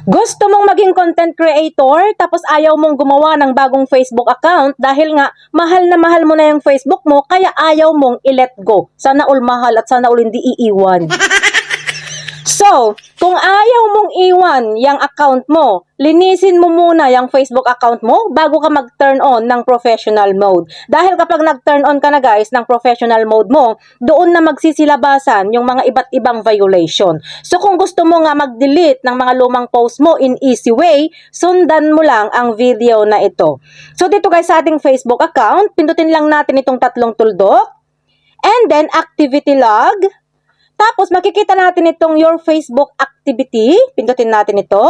Gusto mong maging content creator tapos ayaw mong gumawa ng bagong Facebook account dahil nga mahal na mahal mo na yung Facebook mo kaya ayaw mong i-let go. Sana all mahal at sana all hindi iiwan. So, kung ayaw mong iwan yung account mo, linisin mo muna yung Facebook account mo bago ka mag-turn on ng professional mode. Dahil kapag nag-turn on ka na guys ng professional mode mo, doon na magsisilabasan yung mga iba't ibang violation. So, kung gusto mo nga mag-delete ng mga lumang post mo in easy way, sundan mo lang ang video na ito. So, dito guys sa ating Facebook account, pindutin lang natin itong tatlong tuldok. And then, activity log. Tapos, makikita natin itong your Facebook activity. Pindutin natin ito.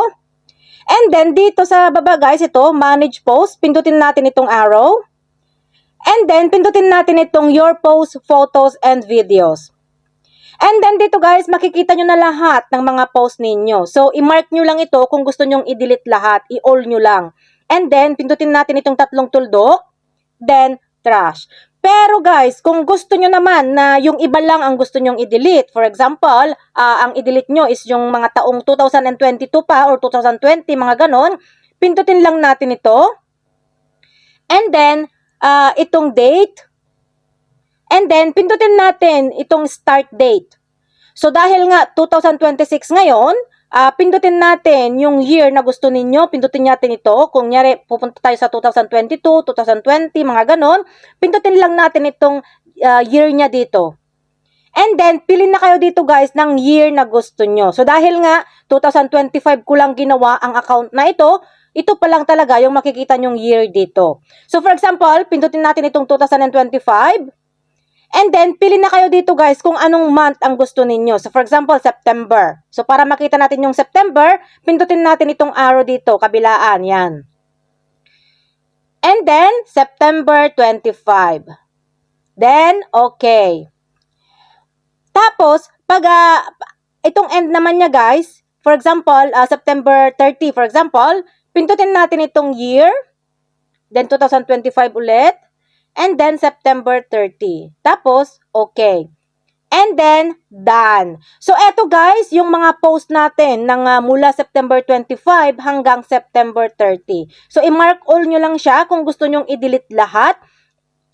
And then, dito sa baba guys, ito, manage post. Pindutin natin itong arrow. And then, pindutin natin itong your post, photos, and videos. And then, dito guys, makikita nyo na lahat ng mga post ninyo. So, i-mark nyo lang ito kung gusto nyong i-delete lahat. I-all nyo lang. And then, pindutin natin itong tatlong tuldok. Then, trash. Pero guys, kung gusto nyo naman na yung iba lang ang gusto nyong i-delete, for example, ang i-delete nyo is yung mga taong 2022 pa or 2020, mga ganon, pindutin lang natin ito. And then, itong date. And then, pindutin natin itong start date. So, dahil nga 2026 ngayon, pindutin natin yung year na gusto ninyo, pindutin natin ito. Kung nyari, pupunta tayo sa 2022, 2020, mga ganon, pindutin lang natin itong year niya dito. And then, pili na kayo dito guys ng year na gusto nyo. So, dahil nga 2025 ko lang ginawa ang account na ito pa lang talaga yung makikita nyong year dito. So, for example, pindutin natin itong 2025. And then, pili na kayo dito guys kung anong month ang gusto ninyo. So, for example, September. So, para makita natin yung September, pindutin natin itong arrow dito, kabilaan, yan. And then, September 25. Then, okay. Tapos, pag itong end naman niya guys, for example, September 30, for example, pindutin natin itong year, then 2025 ulit, and then September 30. Tapos, okay. And then, done. So, eto guys, yung mga post natin ng mula September 25 hanggang September 30. So, i-mark all nyo lang siya kung gusto nyong i-delete lahat.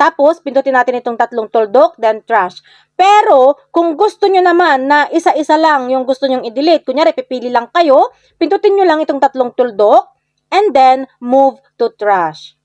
Tapos, pindutin natin itong tatlong tuldok, then trash. Pero, kung gusto nyo naman na isa-isa lang yung gusto nyong i-delete, kunyari, pipili lang kayo, pindutin nyo lang itong tatlong tuldok, and then move to trash.